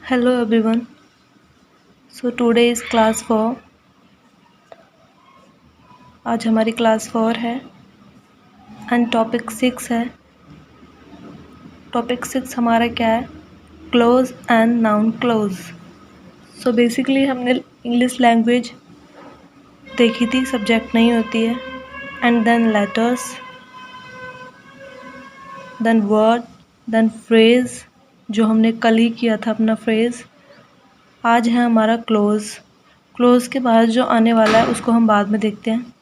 Hello everyone. So today is class 4. आज हमारी class 4 है एंड टॉपिक 6 है. टॉपिक 6 हमारा क्या है? Clause and noun clause. So basically हमने इंग्लिश लैंग्वेज देखी थी, सब्जेक्ट नहीं होती है, and then letters, then word, then phrase, जो हमने कल ही किया था अपना फ्रेज. आज है हमारा क्लोज. क्लोज के बाद जो आने वाला है उसको हम बाद में देखते हैं.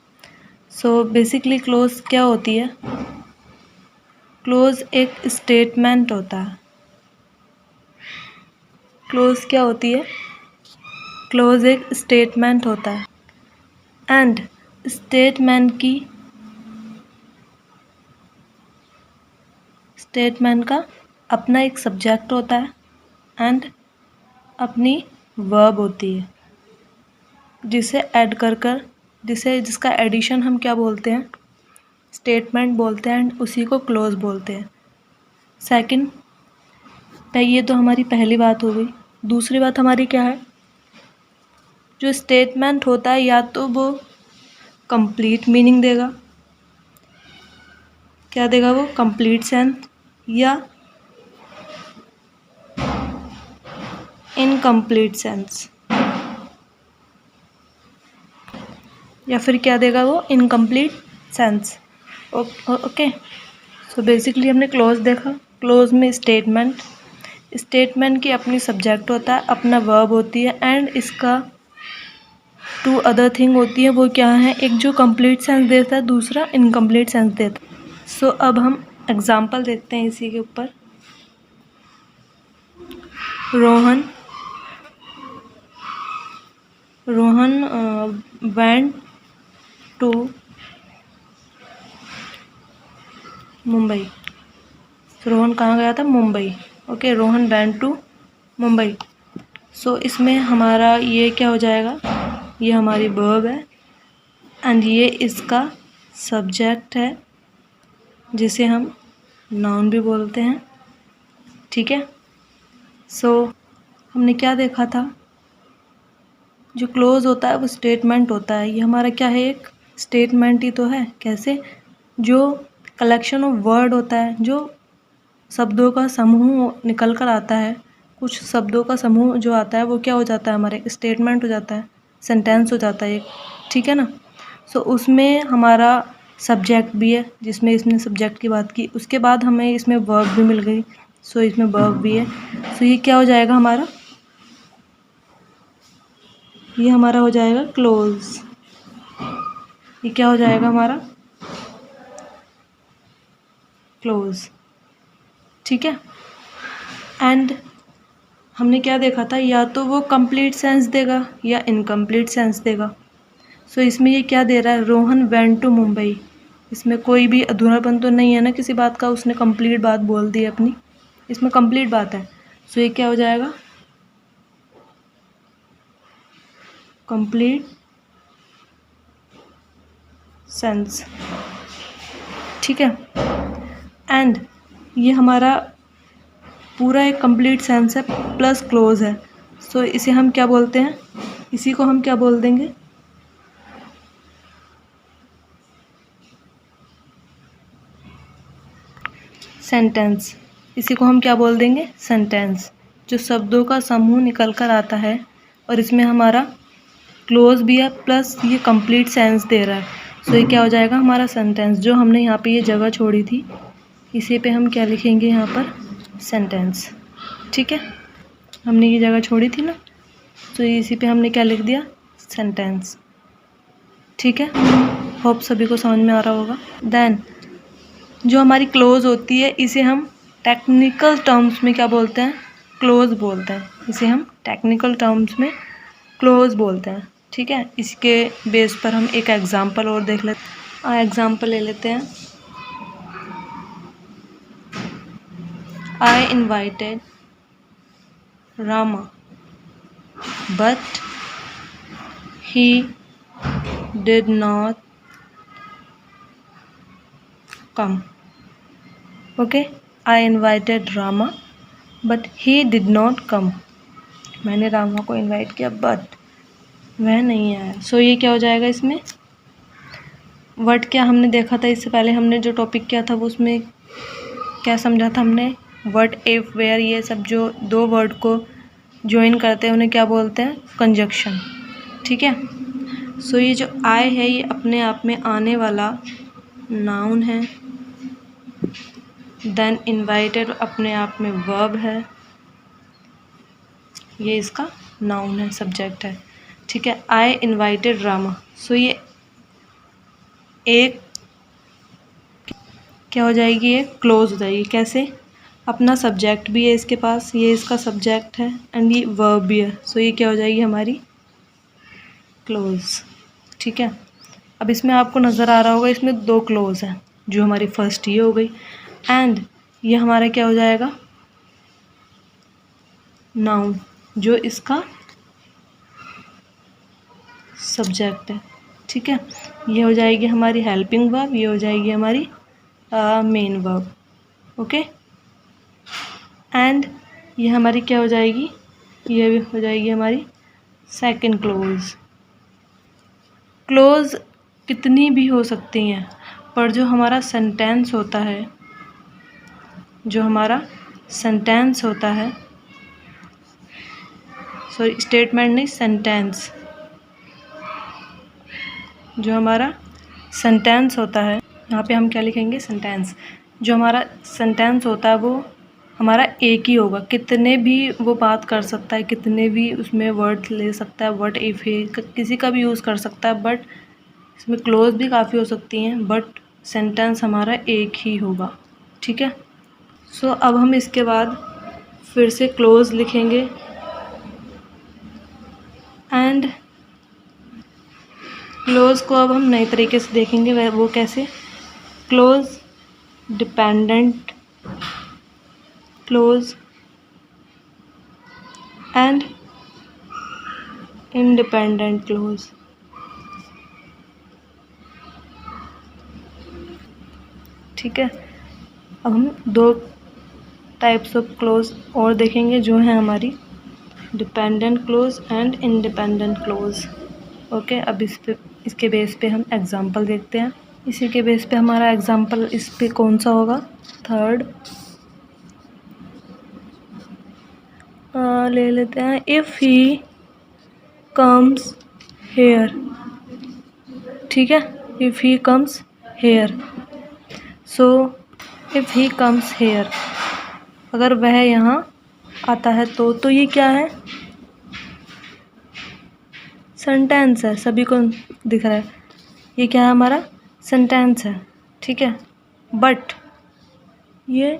सो बेसिकली क्लोज क्या होती है? क्लोज एक स्टेटमेंट होता है. क्लोज क्या होती है? क्लोज एक स्टेटमेंट होता है एंड स्टेटमेंट का अपना एक सब्जेक्ट होता है एंड अपनी वर्ब होती है, जिसे ऐड कर जिसका एडिशन हम क्या बोलते हैं? स्टेटमेंट बोलते हैं एंड उसी को क्लोज बोलते हैं. सेकंड, ये तो हमारी पहली बात हो गई. दूसरी बात हमारी क्या है? जो स्टेटमेंट होता है या तो वो कंप्लीट मीनिंग देगा, क्या देगा वो? कंप्लीट सेंस या इनकम्प्लीट सेंस, या फिर क्या देगा वो? Incomplete sense. ओके. सो बेसिकली हमने क्लोज देखा. क्लोज में स्टेटमेंट की अपनी सब्जेक्ट होता है, अपना वर्ब होती है एंड इसका टू अदर थिंग होती है. वो क्या है? एक जो कंप्लीट सेंस देता है, दूसरा इनकम्प्लीट सेंस देता है. सो अब हम एग्जाम्पल देखते हैं इसी के ऊपर. Rohan went to Mumbai. रोहन कहाँ गया था? Mumbai. Okay, Rohan went to Mumbai. So इसमें हमारा ये क्या हो जाएगा? ये हमारी वर्ब है एंड ये इसका सब्जेक्ट है, जिसे हम नाउन भी बोलते हैं. ठीक है. सो हमने क्या देखा था? जो क्लोज होता है वो स्टेटमेंट होता है. ये हमारा क्या है? एक स्टेटमेंट ही तो है. कैसे? जो कलेक्शन ऑफ वर्ड होता है, जो शब्दों का समूह निकल कर आता है, कुछ शब्दों का समूह जो आता है वो क्या हो जाता है? हमारे स्टेटमेंट हो जाता है, सेंटेंस हो जाता है एक. ठीक है ना. सो उसमें हमारा सब्जेक्ट भी है, जिसमें इसने सब्जेक्ट की बात की. उसके बाद हमें इसमें वर्ब भी मिल गई. सो इसमें वर्ब भी है. सो ये क्या हो जाएगा हमारा? ये हमारा हो जाएगा क्लोज. ये क्या हो जाएगा हमारा? क्लोज. ठीक है. एंड हमने क्या देखा था? या तो वो कंप्लीट सेंस देगा या इनकम्प्लीट सेंस देगा. सो इसमें ये क्या दे रहा है? Rohan went to Mumbai. इसमें कोई भी अधूरापन तो नहीं है ना किसी बात का. उसने कंप्लीट बात बोल दी अपनी. इसमें कंप्लीट बात है. सो ये क्या हो जाएगा? Complete sense. ठीक है. एंड ये हमारा पूरा एक कंप्लीट सेंस है प्लस क्लोज है. सो इसे हम क्या बोलते हैं? इसी को हम क्या बोल देंगे? सेंटेंस. इसी को हम क्या बोल देंगे? सेंटेंस. जो शब्दों का समूह निकल कर आता है और इसमें हमारा क्लोज भी है प्लस ये कंप्लीट सेंस दे रहा है. सो ये क्या हो जाएगा? हमारा सेंटेंस. जो हमने यहाँ पे ये जगह छोड़ी थी, इसी पे हम क्या लिखेंगे? यहाँ पर सेंटेंस. ठीक है. हमने ये जगह छोड़ी थी ना, तो इसी पे हमने क्या लिख दिया? सेंटेंस. ठीक है. होप सभी को समझ में आ रहा होगा. देन जो हमारी क्लोज होती है, इसे हम टेक्निकल टर्म्स में क्या बोलते हैं? क्लोज बोलते हैं. इसे हम टेक्निकल टर्म्स में क्लोज बोलते हैं. ठीक है. इसके बेस पर हम एक एग्जांपल और देख लेते हैं. एग्जांपल ले लेते हैं. I invited Rama, but he did not come. Okay, I invited Rama, but he did not come. मैंने रामा को इनवाइट किया बट वह नहीं आया। सो ये क्या हो जाएगा इसमें, वर्ड क्या हमने देखा था इससे पहले, हमने जो टॉपिक किया था वो उसमें क्या समझा था हमने, वर्ड इफ वेयर ये सब जो दो वर्ड को ज्वाइन करते हैं उन्हें क्या बोलते हैं, कंजक्शन। ठीक है। सो ये जो आई है ये अपने आप में आने वाला नाउन है। देन इनवाइटेड अपने आप में वर्ब है, ये इसका नाउन है, सब्जेक्ट है। ठीक है। आई इनवाइटेड रामा, सो ये एक क्या हो जाएगी, ये क्लोज हो जाएगी। कैसे, अपना सब्जेक्ट भी है इसके पास, ये इसका सब्जेक्ट है एंड ये वर्ब भी है। सो ये क्या हो जाएगी हमारी क्लोज। ठीक है। अब इसमें आपको नज़र आ रहा होगा इसमें दो क्लोज हैं, जो हमारी फर्स्ट ये हो गई एंड ये हमारा क्या हो जाएगा, नाउन, जो इसका सब्जेक्ट है। ठीक है। ये हो जाएगी हमारी हेल्पिंग वर्ब, ये हो जाएगी हमारी मेन वर्ब। ओके। एंड ये हमारी क्या हो जाएगी, ये भी हो जाएगी हमारी सेकंड क्लोज। क्लोज कितनी भी हो सकती हैं, पर जो हमारा सेंटेंस होता है, जो हमारा सेंटेंस होता है, सॉरी स्टेटमेंट नहीं सेंटेंस, जो हमारा सेंटेंस होता है, यहाँ पे हम क्या लिखेंगे, सेंटेंस। जो हमारा सेंटेंस होता है वो हमारा एक ही होगा, कितने भी वो बात कर सकता है, कितने भी उसमें वर्ड ले सकता है, वर्ड इफ किसी का भी यूज़ कर सकता है, बट इसमें क्लोज भी काफ़ी हो सकती हैं, बट सेंटेंस हमारा एक ही होगा। ठीक है। सो अब हम इसके बाद फिर से क्लोज लिखेंगे एंड क्लोज को अब हम नए तरीके से देखेंगे, वो कैसे, close dependent clause and independent clause. ठीक है। अब हम दो टाइप्स ऑफ क्लोज और देखेंगे, जो है हमारी dependent clause and independent clause. Okay. अब इसके बेस पे हम एग्जांपल देखते हैं। इसी के बेस पे हमारा एग्जांपल इस पे कौन सा होगा, थर्ड ले लेते हैं, इफ़ ही कम्स हेयर। ठीक है। If he comes hair, so if he comes hair, अगर वह यहाँ आता है तो ये क्या है, सेंटेंस है, सभी को दिख रहा है, ये क्या है हमारा सेंटेंस है। ठीक है। बट ये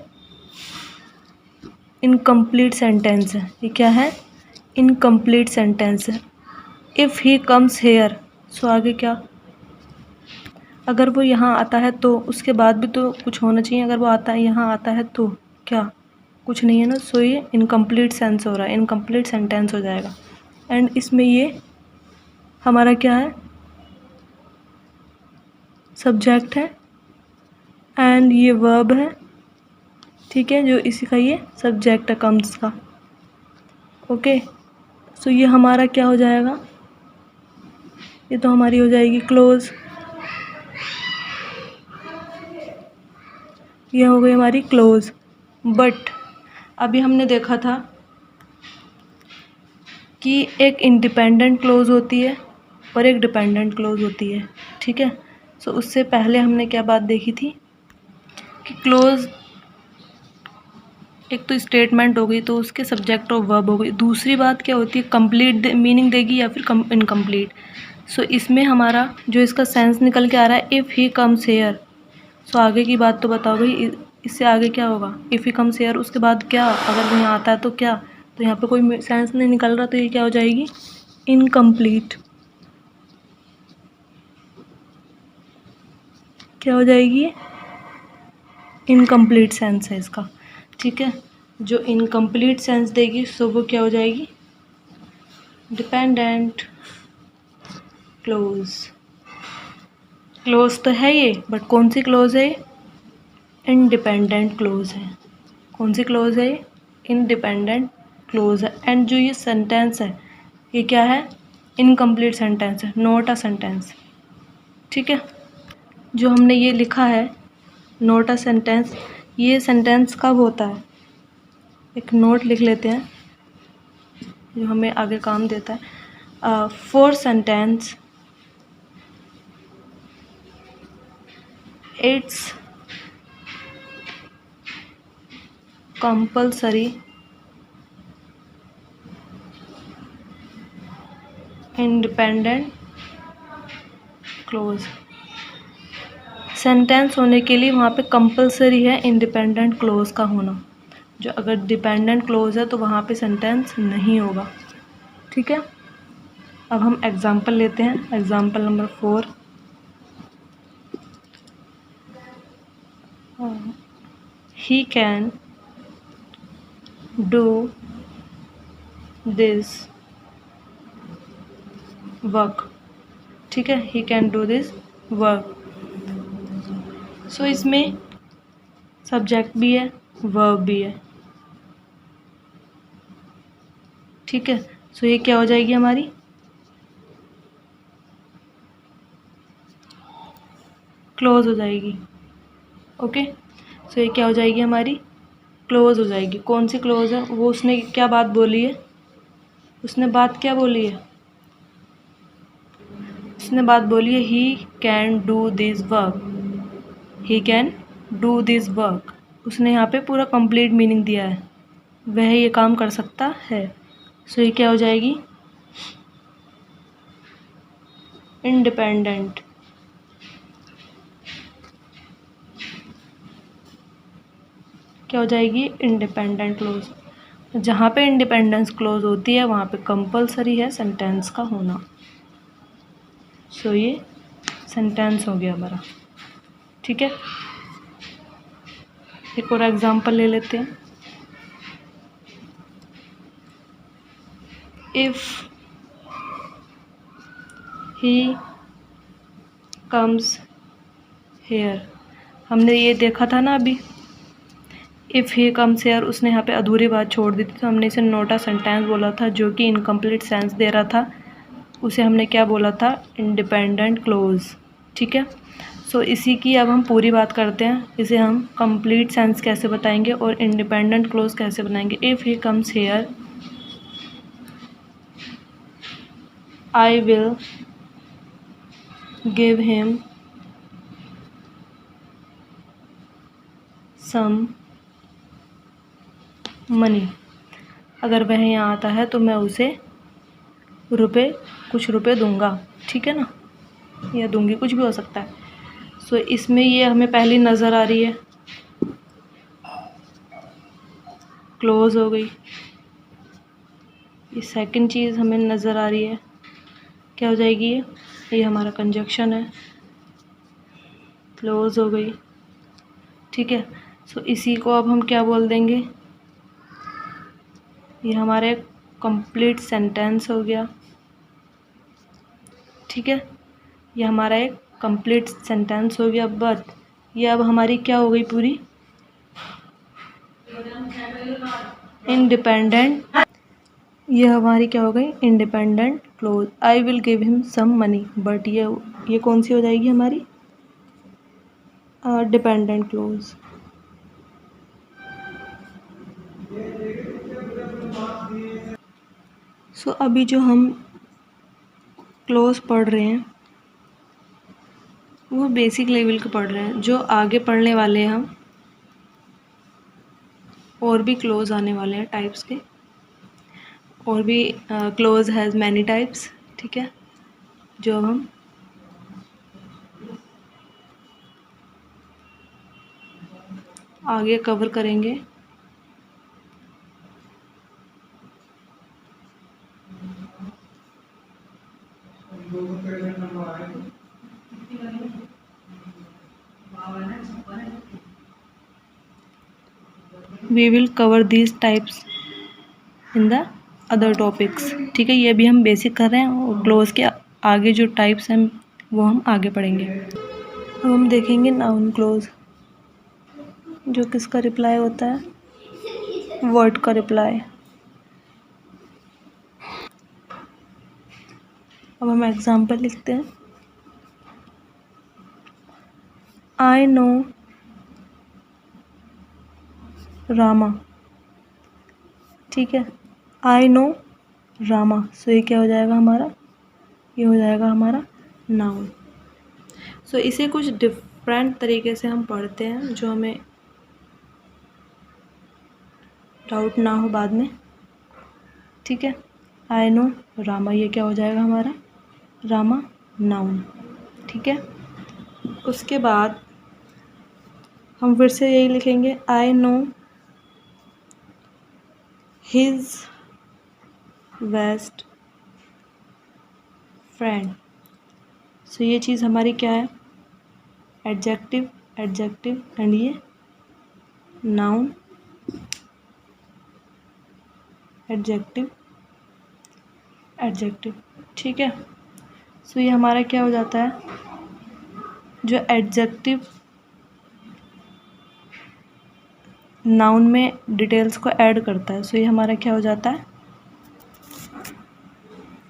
इनकम्प्लीट सेंटेंस है, ये क्या है, इनकम्प्लीट सेंटेंस है। इफ़ ही कम्स हेयर, सो आगे क्या, अगर वो यहाँ आता है तो उसके बाद भी तो कुछ होना चाहिए, अगर वो आता है यहाँ आता है तो क्या, कुछ नहीं है ना। सो ये इनकम्प्लीट सेंस हो रहा है, इनकम्प्लीट सेंटेंस हो जाएगा। एंड इसमें ये हमारा क्या है, सब्जेक्ट है एंड ये वर्ब है। ठीक है। जो इसी का ये सब्जेक्ट है कम्स का। ओके। सो ये हमारा क्या हो जाएगा, ये तो हमारी हो जाएगी क्लोज, ये हो गई हमारी क्लोज। बट अभी हमने देखा था कि एक इंडिपेंडेंट क्लोज होती है और एक डिपेंडेंट क्लोज होती है। ठीक है। सो उससे पहले हमने क्या बात देखी थी कि क्लोज एक तो स्टेटमेंट हो गई, तो उसके सब्जेक्ट और वर्ब हो गई। दूसरी बात क्या होती है, कंप्लीट मीनिंग देगी या फिर इनकम्प्लीट। सो इसमें हमारा जो इसका सेंस निकल के आ रहा है, इफ़ ही कम्स हेयर, सो आगे की बात तो बताओ भाई, इससे आगे क्या होगा, इफ़ ही कम्स हेयर, उसके बाद क्या, अगर वो यहाँ आता है तो क्या, तो यहाँ पे कोई सेंस नहीं निकल रहा, तो ये क्या हो जाएगी, इनकम्प्लीट। क्या हो जाएगी, इनकम्प्लीट सेंस है इसका। ठीक है। जो इनकम्प्लीट सेंस देगी सो वो क्या हो जाएगी, डिपेंडेंट क्लोज। क्लोज तो है ये, बट कौन सी क्लोज है, इंडिपेंडेंट क्लोज है। कौन सी क्लोज है, इंडिपेंडेंट क्लोज है। एंड जो ये सेंटेंस है ये क्या है, इनकम्प्लीट सेंटेंस है, नॉट अ सेंटेंस। ठीक है, जो हमने ये लिखा है नॉट अ सेंटेंस, ये सेंटेंस कब होता है, एक नोट लिख लेते हैं जो हमें आगे काम देता है। For sentence it's compulsory independent clause. Sentence होने के लिए वहाँ पे कंपल्सरी है इंडिपेंडेंट क्लोज का होना, जो अगर डिपेंडेंट क्लोज है तो वहाँ पे सेंटेंस नहीं होगा। ठीक है, अब हम एग्जाम्पल लेते हैं। Example number 4, he can do this work. ठीक है, he can do this work. So इसमें सब्जेक्ट भी है, वर्ब भी है। ठीक है, सो ये क्या हो जाएगी हमारी, क्लोज हो जाएगी। ओके, सो ये क्या हो जाएगी हमारी, क्लोज हो जाएगी। कौन सी क्लोज है, वो उसने क्या बात बोली है, उसने बात क्या बोली है, उसने बात बोली है he can do this work. He can do this work, उसने यहाँ पे पूरा कंप्लीट मीनिंग दिया है, वह ये काम कर सकता है। सो ये क्या हो जाएगी, इंडिपेंडेंट। क्या हो जाएगी, इंडिपेंडेंट क्लोज। जहाँ पे इंडिपेंडेंस क्लोज होती है वहाँ पे कंपलसरी है सेंटेंस का होना। सो ये सेंटेंस हो गया हमारा। ठीक है, एक और एग्जांपल ले लेते हैं। इफ ही कम्स हेयर, हमने ये देखा था ना अभी, इफ़ ही कम्स हेयर, उसने यहाँ पे अधूरी बात छोड़ दी थी, तो हमने इसे नॉट अ सेंटेंस बोला था, जो कि इनकम्प्लीट सेंस दे रहा था, उसे हमने क्या बोला था, इंडिपेंडेंट क्लोज। ठीक है, सो इसी की अब हम पूरी बात करते हैं, इसे हम कंप्लीट सेंस कैसे बताएंगे और इंडिपेंडेंट क्लोज कैसे बनाएंगे। If he comes here I will give him some money, अगर वह यहाँ आता है तो मैं उसे कुछ रुपए दूंगा। ठीक है ना, या दूंगी, कुछ भी हो सकता है। सो इसमें ये हमें पहली नज़र आ रही है, क्लोज हो गई। ये सेकंड चीज़ हमें नज़र आ रही है, क्या हो जाएगी, ये हमारा कंजक्शन है, क्लोज हो गई। ठीक है, सो इसी को अब हम क्या बोल देंगे, ये हमारे कंप्लीट सेंटेंस हो गया। ठीक है, ये हमारा एक कंप्लीट सेंटेंस हो गया। बट ये अब हमारी क्या हो गई पूरी, इंडिपेंडेंट, ये हमारी क्या हो गई, independent clause. I will give him some money, but ये कौन सी हो जाएगी हमारी, डिपेंडेंट क्लोज। सो अभी जो हम क्लोज पढ़ रहे हैं वो बेसिक लेवल के पढ़ रहे हैं, जो आगे पढ़ने वाले हैं हम, और भी क्लोज आने वाले हैं टाइप्स के, और भी क्लोज हैज़ मैनी टाइप्स। ठीक है, जो हम आगे कवर करेंगे। We will cover these types in the other topics. ठीक है, ये भी हम बेसिक कर रहे हैं, और क्लोज के आगे जो टाइप्स हैं वो हम आगे पढ़ेंगे। अब हम देखेंगे नाउन क्लोज, जो किसका रिप्लाई होता है, वर्ड का रिप्लाई। अब हम एग्जाम्पल लिखते हैं। आई नो रामा, ठीक है, आई नो रामा। सो ये क्या हो जाएगा हमारा, ये हो जाएगा हमारा नाउन। सो इसे कुछ डिफरेंट तरीके से हम पढ़ते हैं जो हमें डाउट ना हो बाद में, ठीक है। आई नो रामा, ये क्या हो जाएगा हमारा, रामा नाउन, ठीक है। उसके बाद हम फिर से यही लिखेंगे, I know his best friend. So ये चीज़ हमारी क्या है, एडजेक्टिव, एडजेक्टिव एंड ये नाउन, एडजेक्टिव, एडजेक्टिव, ठीक है। सो ये हमारा क्या हो जाता है, जो एडजेक्टिव नाउन में डिटेल्स को ऐड करता है। सो ये हमारा क्या हो जाता है,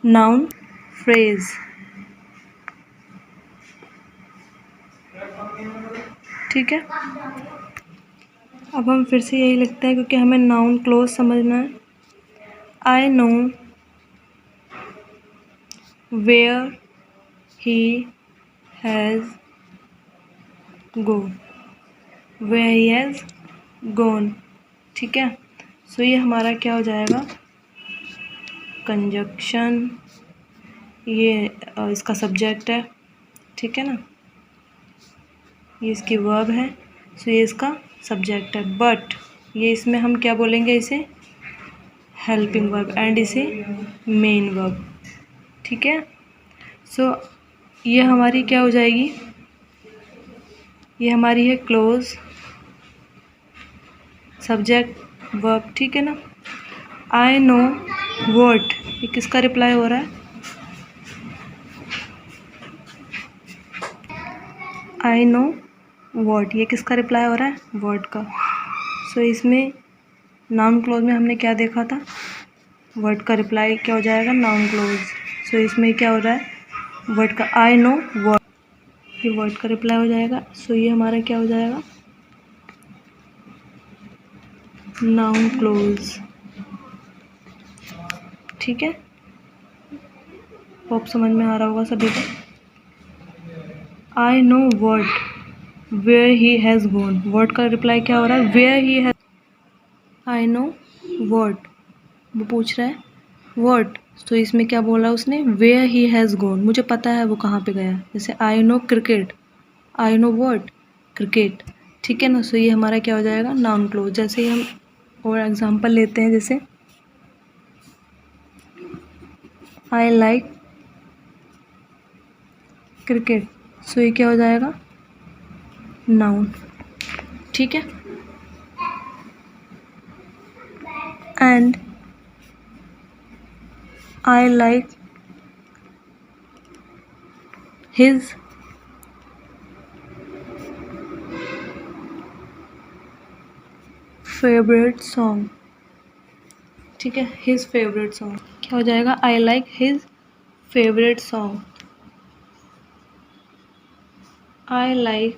नाउन फ्रेज, ठीक है। अब हम फिर से यही लिखते हैं क्योंकि हमें नाउन क्लोज समझना है। I know where he has go, where he has gone, ठीक है। सो ये हमारा क्या हो जाएगा, कंजक्शन, ये इसका सब्जेक्ट है, ठीक है ना, ये इसकी वर्ब है। सो ये इसका सब्जेक्ट है, बट ये इसमें हम क्या बोलेंगे, इसे हेल्पिंग वर्ब एंड इसे मेन वर्ब, ठीक है। सो ये हमारी क्या हो जाएगी, ये हमारी है क्लोज सब्जेक्ट वर्ब, ठीक है ना। आई नो वर्ड, ये किसका रिप्लाई हो रहा है, आई नो वर्ड, ये किसका रिप्लाई हो रहा है, वर्ड का। सो इसमें नाउन क्लोज में हमने क्या देखा था, वर्ड का रिप्लाई क्या हो जाएगा, नाउन क्लोज। सो इसमें क्या हो रहा है, वर्ड का, आई नो वर्ड, ये वर्ड का रिप्लाई हो जाएगा। सो ये हमारा क्या हो जाएगा, नाउन क्लोज, ठीक है। होप समझ में आ रहा होगा सभी को। I know word where he has gone, word का रिप्लाई क्या हो रहा है, where he has, I know word, वो पूछ रहा है वर्ड, तो इसमें क्या बोला उसने, वेयर ही हैज़ गॉन, मुझे पता है वो कहाँ पे गया। जैसे I know cricket, I know word cricket, ठीक है ना। सो ये हमारा क्या हो जाएगा, नाउन क्लोज। जैसे ही हम और एग्जांपल लेते हैं, जैसे आई लाइक क्रिकेट, सो ये क्या हो जाएगा, नाउन, ठीक है। And I like his favourite song, ठीक है, हिज फेवरेट सॉन्ग क्या हो जाएगा, I like his favourite song, I like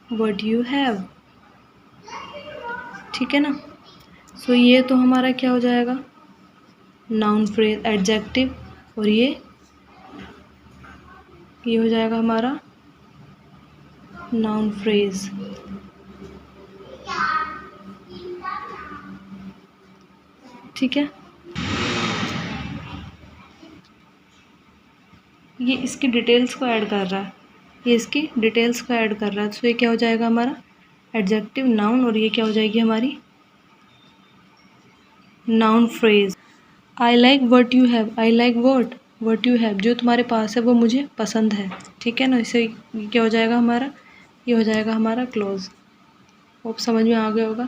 what you have, ठीक है ना। सो ये तो हमारा क्या हो जाएगा, नाउन फ्रेज एडजेक्टिव, और ये हो जाएगा हमारा नाउन फ्रेज, ठीक है। ये इसकी डिटेल्स को ऐड कर रहा है, ये इसकी डिटेल्स को ऐड कर रहा है। तो ये क्या हो जाएगा हमारा, एडजेक्टिव, नाउन, और ये क्या हो जाएगी हमारी noun phrase. I like what you have, I like what you have, जो तुम्हारे पास है वो मुझे पसंद है, ठीक है ना। इससे क्या हो जाएगा हमारा, ये हो जाएगा हमारा क्लोज। होप समझ में आ गया होगा,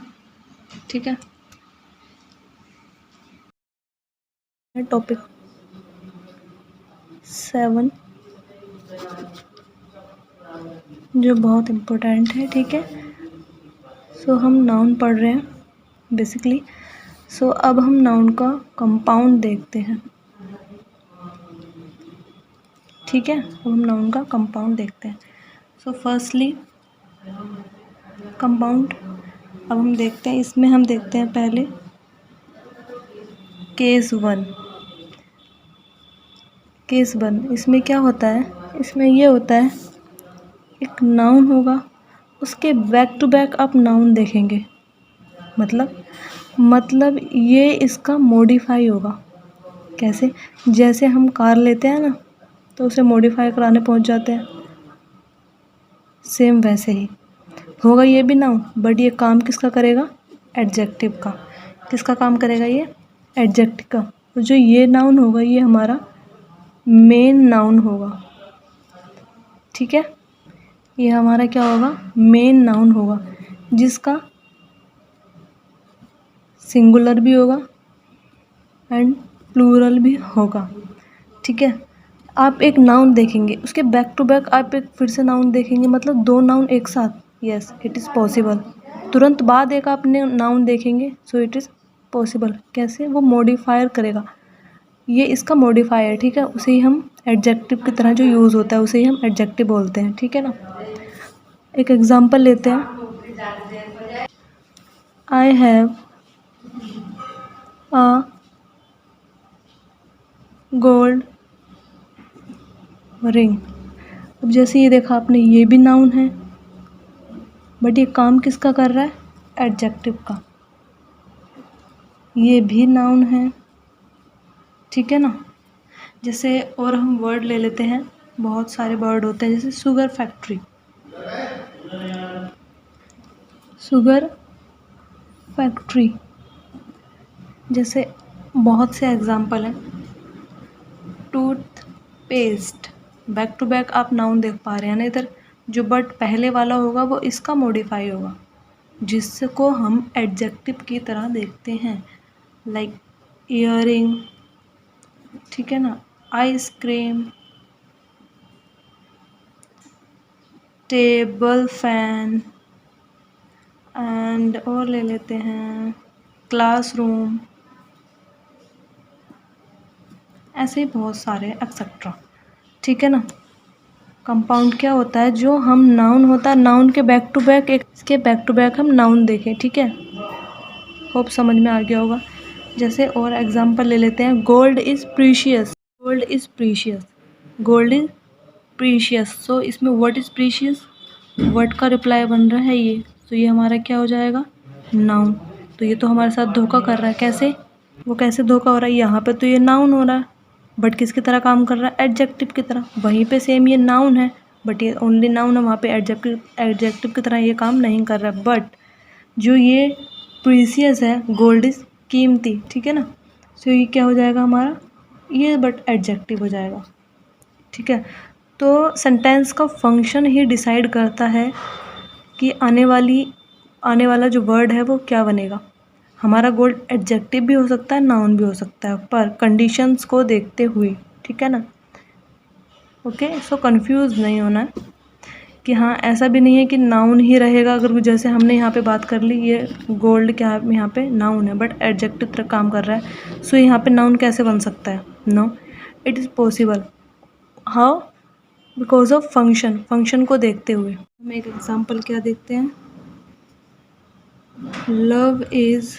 ठीक है। टॉपिक 7 जो बहुत इम्पोर्टेंट है, ठीक है। सो हम नाउन पढ़ रहे हैं बेसिकली। सो अब हम नाउन का कंपाउंड देखते हैं। ठीक है, अब हम नाउन का कंपाउंड देखते हैं। सो फर्स्टली कंपाउंड, अब हम देखते हैं, इसमें हम देखते हैं पहले केस वन। केस वन, इसमें क्या होता है, इसमें ये होता है एक नाउन होगा, उसके बैक टू बैक आप नाउन देखेंगे, मतलब ये इसका मॉडिफाई होगा। कैसे? जैसे हम कार लेते हैं ना, तो उसे मॉडिफाई कराने पहुंच जाते हैं, सेम वैसे ही होगा ये भी नाउन, बट ये काम किसका करेगा? एडजेक्टिव का। किसका काम करेगा ये? एडजेक्टिव का। तो जो ये नाउन होगा ये हमारा मेन नाउन होगा, ठीक है, ये हमारा क्या होगा? मेन नाउन होगा, जिसका सिंगुलर भी होगा एंड प्लूरल भी होगा, ठीक है। आप एक नाउन देखेंगे, उसके बैक टू बैक आप एक फिर से नाउन देखेंगे, मतलब दो नाउन एक साथ, यस इट इज़ पॉसिबल। तुरंत बाद एक आपने नाउन देखेंगे, सो इट इज़ पॉसिबल। कैसे? वो मॉडिफायर करेगा, ये इसका मॉडिफायर है, ठीक है, उसे ही हम एडजेक्टिव की तरह जो यूज़ होता है उसे ही हम एडजेक्टिव बोलते हैं, ठीक है ना। एक एग्जांपल लेते हैं, I have a gold ring. अब जैसे ये देखा आपने, ये भी नाउन है, बट ये काम किसका कर रहा है? एडजेक्टिव का। ये भी नाउन है, ठीक है ना। जैसे और हम वर्ड ले लेते हैं, बहुत सारे वर्ड होते हैं, जैसे शुगर फैक्ट्री, शुगर फैक्ट्री, जैसे बहुत से एग्जाम्पल हैं। Toothpaste, back to back आप नाउन देख पा रहे हैं ना इधर, जो बट पहले वाला होगा वो इसका मॉडिफाई होगा, जिसको हम एडजेक्टिव की तरह देखते हैं, लाइक ईयरिंग, ठीक है ना, आइसक्रीम, टेबल फैन, एंड और ले लेते हैं क्लासरूम, ऐसे ही बहुत सारे एक्सेट्रा, ठीक है ना। कंपाउंड क्या होता है? जो हम नाउन होता है, नाउन के बैक टू बैक एक इसके बैक टू बैक हम नाउन देखें, ठीक है। होप समझ में आ गया होगा। जैसे और एग्जांपल ले लेते हैं, gold is precious, gold is precious, gold is precious. So इसमें व्हाट इज़ प्रीशियस, वर्ड का रिप्लाई बन रहा है ये, तो ये हमारा क्या हो जाएगा? नाउन। तो ये तो हमारे साथ धोखा कर रहा है। कैसे? वो कैसे धोखा हो रहा है? यहाँ पे तो ये नाउन हो रहा है, बट किसकी तरह काम कर रहा है? एडजेक्टिव की तरह। वहीं पे सेम ये नाउन है, बट ये ओनली नाउन है, वहाँ पे एडजेक्टिव की तरह ये काम नहीं कर रहा है। बट जो ये प्रीसियस है, गोल्ड इज कीमती, ठीक है ना, सो ये क्या हो जाएगा हमारा? ये बट एडजेक्टिव हो जाएगा, ठीक है। तो सेंटेंस का फंक्शन ही डिसाइड करता है कि आने वाला जो वर्ड है वो क्या बनेगा। हमारा गोल्ड एडजेक्टिव भी हो सकता है, नाउन भी हो सकता है, पर कंडीशंस को देखते हुए, ठीक है ना। ओके, सो कंफ्यूज नहीं होना है कि हाँ ऐसा भी नहीं है कि नाउन ही रहेगा। अगर जैसे हमने यहाँ पे बात कर ली, ये गोल्ड क्या है, यहाँ पे नाउन है बट एडजेक्टिव तरह काम कर रहा है, सो यहाँ पे नाउन कैसे बन सकता है? No, it is possible. How? Because of function को देखते हुए। हम एक एग्जाम्पल क्या देखते हैं, लव इज़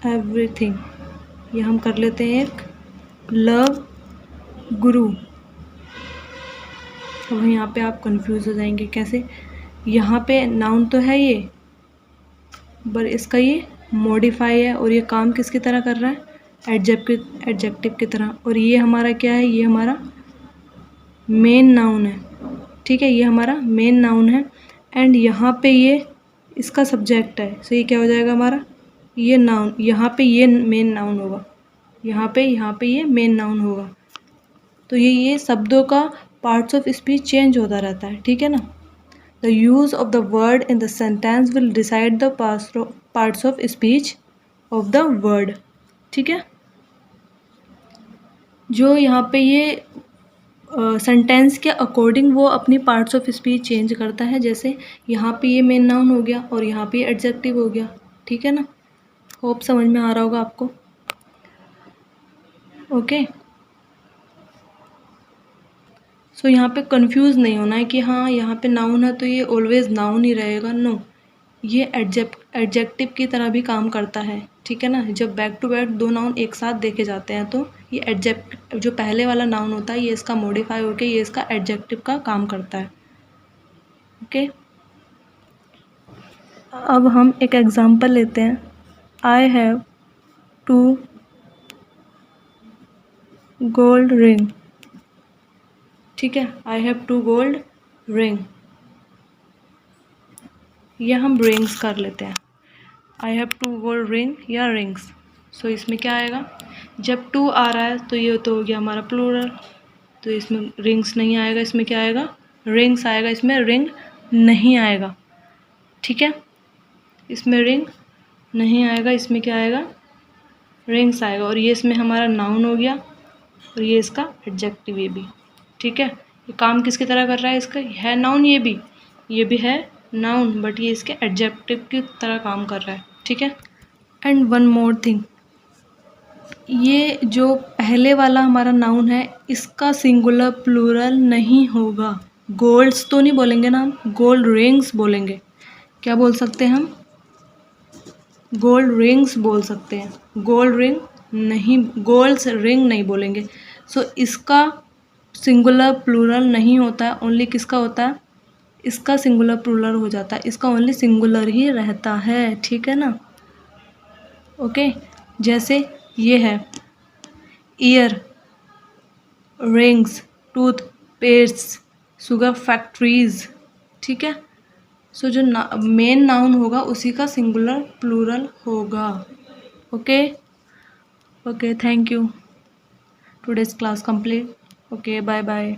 एवरीथिंग, ये हम कर लेते हैं एक लव गुरु। अब यहाँ पे आप कंफ्यूज हो जाएंगे, कैसे? यहाँ पे नाउन तो है ये, पर इसका ये मॉडिफाई है, और ये काम किसकी तरह कर रहा है? एडजेक्टिव की तरह। और ये हमारा क्या है? ये हमारा मेन नाउन है, ठीक है, ये हमारा मेन नाउन है। एंड यहाँ पे ये इसका सब्जेक्ट है, सो ये क्या हो जाएगा हमारा? ये नाउन। यहाँ पे ये मेन नाउन होगा, यहाँ पे ये मेन नाउन होगा। तो ये शब्दों का पार्ट्स ऑफ स्पीच चेंज होता रहता है, ठीक है ना। The use of the word in the sentence will decide the parts of speech of the word, ठीक है। जो यहाँ पे ये सेंटेंस के अकॉर्डिंग वो अपनी पार्ट्स ऑफ स्पीच चेंज करता है। जैसे यहाँ पे ये मेन नाउन हो गया और यहाँ पे एडजेक्टिव हो गया, ठीक है ना। होप समझ में आ रहा होगा आपको। ओके। सो यहाँ पे कंफ्यूज नहीं होना है कि हाँ यहाँ पे नाउन है तो ये ऑलवेज नाउन ही रहेगा। नो, ये एडजेक्टिव की तरह भी काम करता है, ठीक है ना। जब बैक टू बैक दो नाउन एक साथ देखे जाते हैं तो ये एडजेक्टिव, जो पहले वाला नाउन होता है, ये इसका मॉडिफाई होकर ये इसका एडजेक्टिव का काम करता है। ओके, अब हम एक एग्जांपल लेते हैं। आई हैव 2 गोल्ड रिंग, ठीक है, आई हैव 2 गोल्ड रिंग। या हम रिंग्स कर लेते हैं, आई हैव 2 गोल्ड रिंग या रिंग्स। सो इसमें क्या आएगा, जब 2 आ रहा है तो ये तो हो गया हमारा प्लूरल, तो इसमें रिंग्स नहीं आएगा, इसमें क्या आएगा, रिंग्स आएगा, इसमें रिंग नहीं आएगा, ठीक है। इसमें रिंग नहीं आएगा, इसमें क्या आएगा, रिंग्स आएगा। और ये इसमें हमारा नाउन हो गया और ये इसका एडजेक्टिव ये भी, ठीक है। ये काम किसकी तरह कर रहा है, इसका है नाउन, ये भी है नाउन, बट ये इसके एडजेक्टिव की तरह काम कर रहा है, ठीक है। एंड वन मोर थिंग, ये जो पहले वाला हमारा नाउन है इसका सिंगुलर प्लूरल नहीं होगा। गोल्ड्स तो नहीं बोलेंगे ना हम, गोल्ड रिंग्स बोलेंगे। क्या बोल सकते हैं हम, गोल्ड रिंग्स बोल सकते हैं, गोल्ड रिंग नहीं, गोल्ड्स रिंग नहीं बोलेंगे। सो इसका सिंगुलर प्लूरल नहीं होता है, ओनली किसका होता है, इसका सिंगुलर प्लूरल हो जाता है, इसका ओनली सिंगुलर ही रहता है, ठीक है ना। ओके, जैसे ये है earrings, toothpaste, sugar factories, ठीक है। सो जो मेन नाउन होगा उसी का सिंगुलर प्लूरल होगा। Okay okay, thank you, today's class complete. Okay, bye bye.